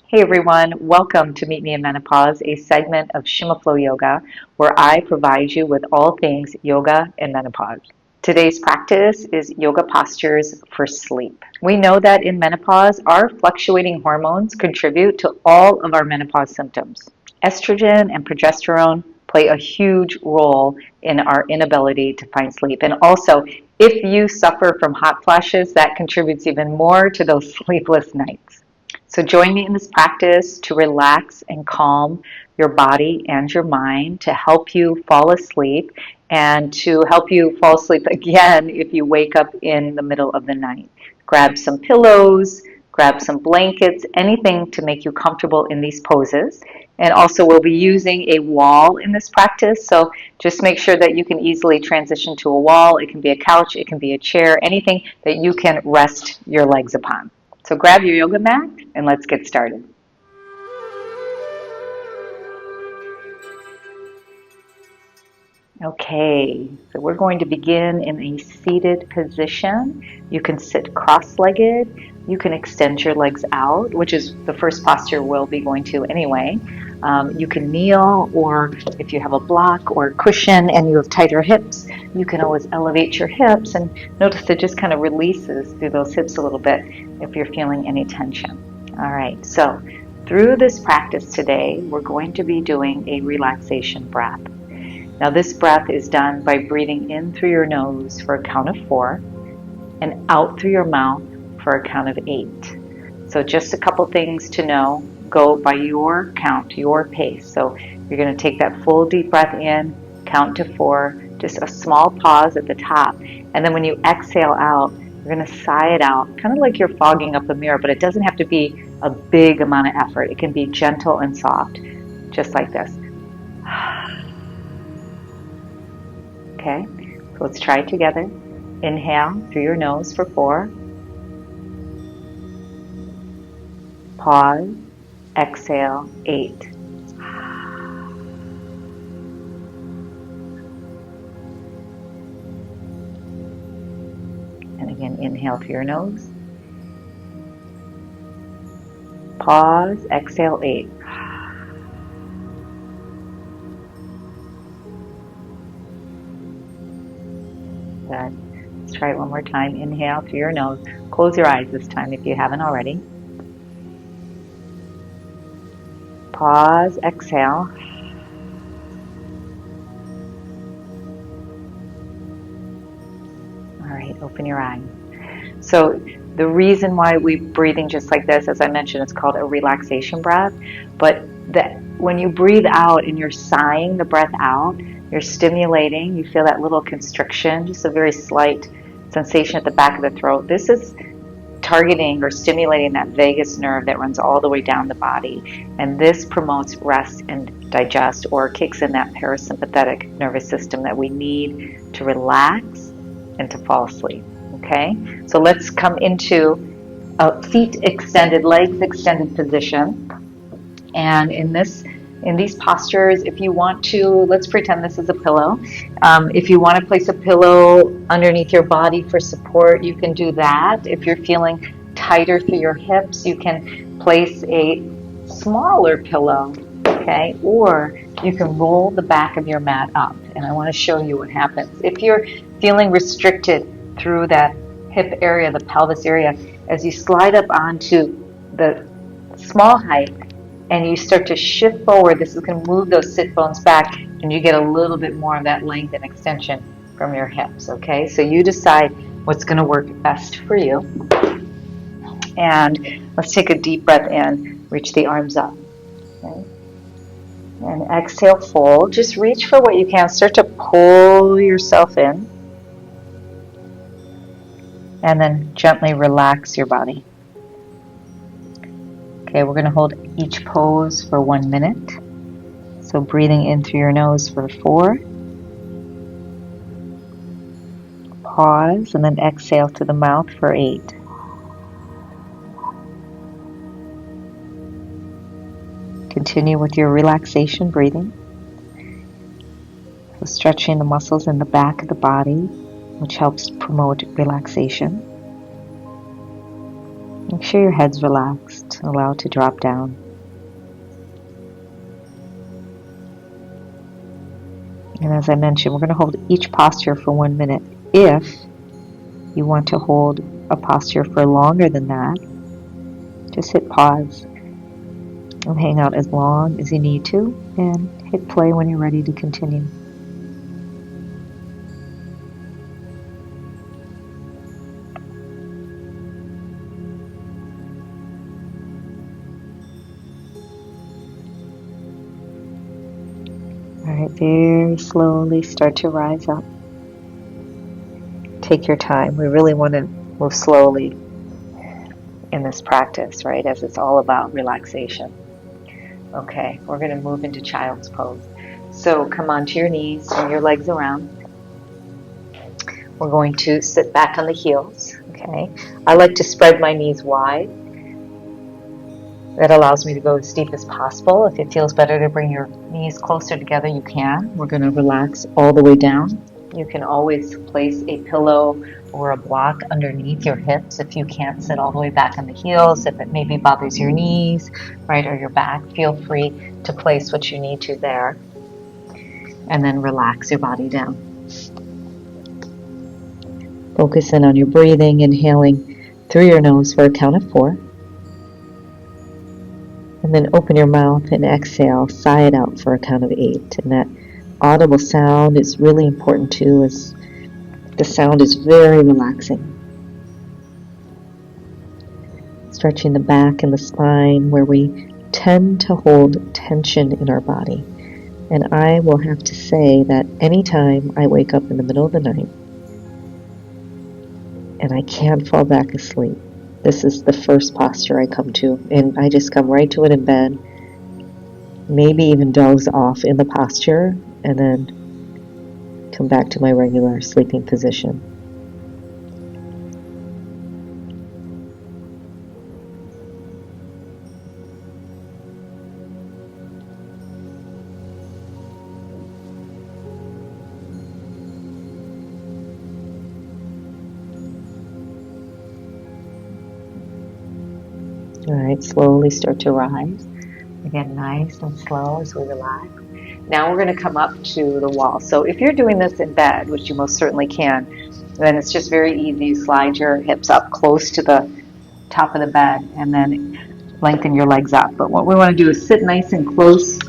Hey everyone, welcome to Meet Me in Menopause, a segment of Shima Flow Yoga where I provide you with all things yoga and menopause. Today's practice is yoga postures for sleep. We know that in menopause, our fluctuating hormones contribute to all of our menopause symptoms. Estrogen and progesterone play a huge role in our inability to find sleep. And also, if you suffer from hot flashes, that contributes even more to those sleepless nights. So join me in this practice to relax and calm your body and your mind to help you fall asleep and to help you fall asleep again if you wake up in the middle of the night. Grab some pillows, grab some blankets, anything to make you comfortable in these poses. And also we'll be using a wall in this practice, so just make sure that you can easily transition to a wall. It can be a couch, it can be a chair, anything that you can rest your legs upon. So grab your yoga mat and let's get started. Okay, so we're going to begin in a seated position. You can sit cross-legged. You can extend your legs out, which is the first posture we'll be going to anyway. You can kneel, or if you have a block or a cushion and you have tighter hips, you can always elevate your hips and notice it just kind of releases through those hips a little bit if you're feeling any tension. All right, so through this practice today, we're going to be doing a relaxation breath. Now this breath is done by breathing in through your nose for a count of 4 and out through your mouth for a count of 8. So just a couple things to know. Go by your count, your pace. So you're going to take that full deep breath in, count to 4, just a small pause at the top. And then when you exhale out, you're going to sigh it out, kind of like you're fogging up a mirror, but it doesn't have to be a big amount of effort. It can be gentle and soft, just like this. Okay, so let's try it together. Inhale through your nose for 4. Pause. Exhale, 8. And again, inhale through your nose. Pause. Exhale, 8. Good. Let's try it one more time. Inhale through your nose. Close your eyes this time if you haven't already. Pause. Exhale. All right, open your eyes. So the reason why we're breathing just like this, as I mentioned, it's called a relaxation breath. But when you breathe out and you're sighing the breath out, you're stimulating, you feel that little constriction, just a very slight sensation at the back of the throat. This is targeting or stimulating that vagus nerve that runs all the way down the body. And this promotes rest and digest, or kicks in that parasympathetic nervous system that we need to relax and to fall asleep. Okay, so let's come into a feet extended, legs extended position. And in these postures, if you want to, let's pretend this is a pillow. If you want to place a pillow underneath your body for support, you can do that. If you're feeling tighter through your hips, you can place a smaller pillow, okay? Or you can roll the back of your mat up. And I want to show you what happens. If you're feeling restricted through that hip area, the pelvis area, as you slide up onto the small height, and you start to shift forward, this is going to move those sit bones back, and you get a little bit more of that length and extension from your hips, okay? So you decide what's going to work best for you. And let's take a deep breath in, reach the arms up. Okay? And exhale, fold. Just reach for what you can. Start to pull yourself in. And then gently relax your body. Okay, we're going to hold each pose for 1 minute. So breathing in through your nose for 4. Pause and then exhale to the mouth for 8. Continue with your relaxation breathing. So stretching the muscles in the back of the body, which helps promote relaxation. Make sure your head's relaxed. Allow it to drop down. And as I mentioned, we're going to hold each posture for 1 minute. If you want to hold a posture for longer than that, just hit pause and hang out as long as you need to, and hit play when you're ready to continue. All right, very slowly start to rise up. Take your time. We really want to move slowly in this practice, right? As it's all about relaxation. Okay, we're going to move into child's pose. So come onto your knees, swing your legs around. We're going to sit back on the heels, okay? I like to spread my knees wide. That allows me to go as deep as possible. If it feels better to bring your knees closer together, you can. We're going to relax all the way down. You can always place a pillow or a block underneath your hips if you can't sit all the way back on the heels, if it maybe bothers your knees, right, or your back. Feel free to place what you need to there. And then relax your body down. Focus in on your breathing, inhaling through your nose for a count of 4. And then open your mouth and exhale, sigh it out for a count of 8. And that audible sound is really important too, as the sound is very relaxing. Stretching the back and the spine where we tend to hold tension in our body. And I will have to say that anytime I wake up in the middle of the night and I can't fall back asleep, this is the first posture I come to, and I just come right to it in bed, maybe even doze off in the posture, and then come back to my regular sleeping position. All right, slowly start to rise. Again, nice and slow as we relax. Now we're going to come up to the wall. So if you're doing this in bed, which you most certainly can, then it's just very easy. Slide your hips up close to the top of the bed and then lengthen your legs up. But what we want to do is sit nice and close,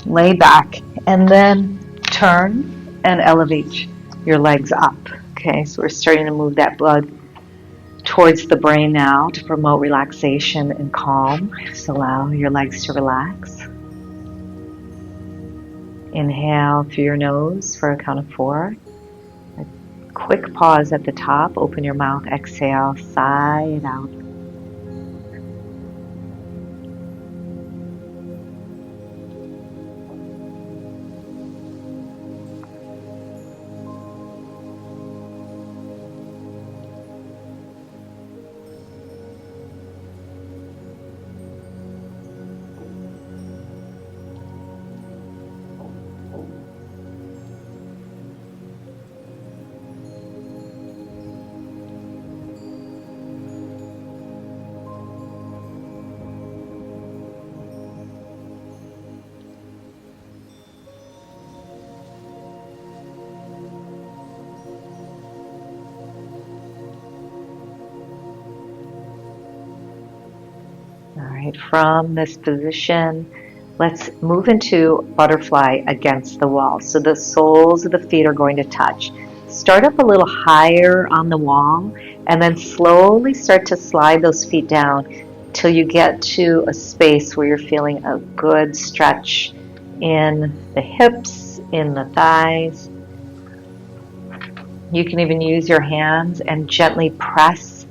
lay back, and then turn and elevate your legs up. Okay, so we're starting to move that blood towards the brain now to promote relaxation and calm. Just allow your legs to relax. Inhale through your nose for a count of 4. A quick pause at the top. Open your mouth. Exhale. Sigh it out. All right, from this position, let's move into butterfly against the wall. So the soles of the feet are going to touch. Start up a little higher on the wall and then slowly start to slide those feet down till you get to a space where you're feeling a good stretch in the hips, in the thighs. You can even use your hands and gently press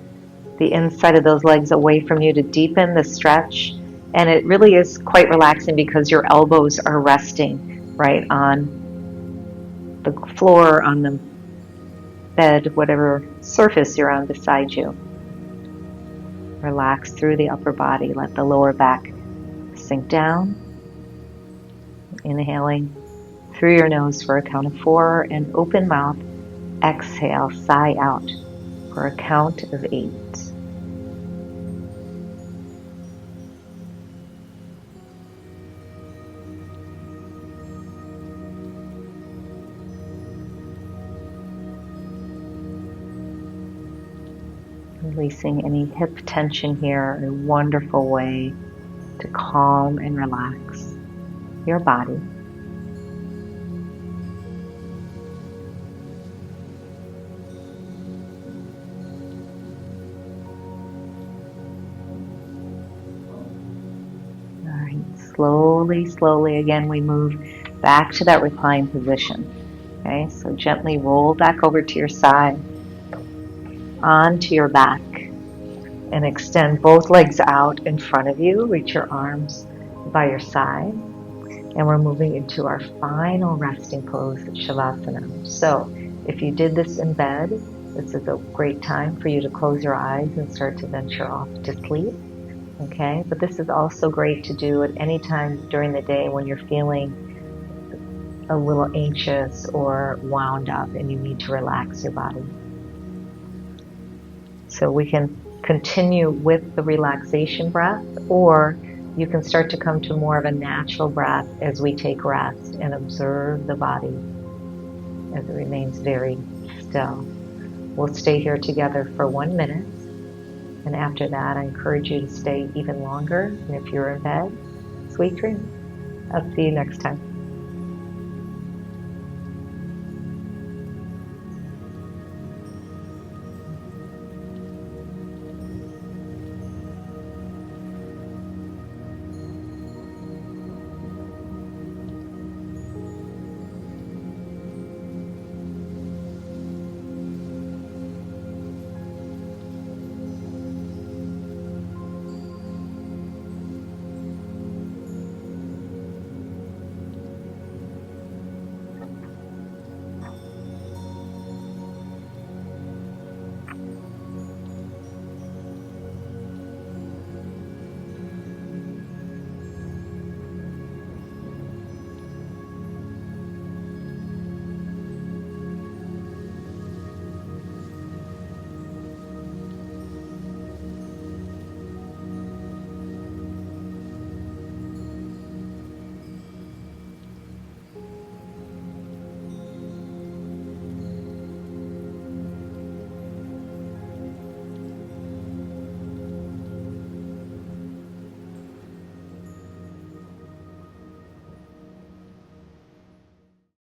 the inside of those legs away from you to deepen the stretch. And it really is quite relaxing because your elbows are resting right on the floor, on the bed, whatever surface you're on beside you. Relax through the upper body. Let the lower back sink down. Inhaling through your nose for a count of 4 and open mouth. Exhale, sigh out for a count of 8. Releasing any hip tension here, a wonderful way to calm and relax your body. All right, slowly again, we move back to that reclined position. Okay, so gently roll back over to your side, onto your back, and extend both legs out in front of you. Reach your arms by your side. And we're moving into our final resting pose, Shavasana. So if you did this in bed, this is a great time for you to close your eyes and start to venture off to sleep. Okay, but this is also great to do at any time during the day when you're feeling a little anxious or wound up and you need to relax your body. So we can continue with the relaxation breath, or you can start to come to more of a natural breath as we take rest and observe the body as it remains very still. We'll stay here together for 1 minute, and after that I encourage you to stay even longer, and if you're in bed, sweet dreams. I'll see you next time.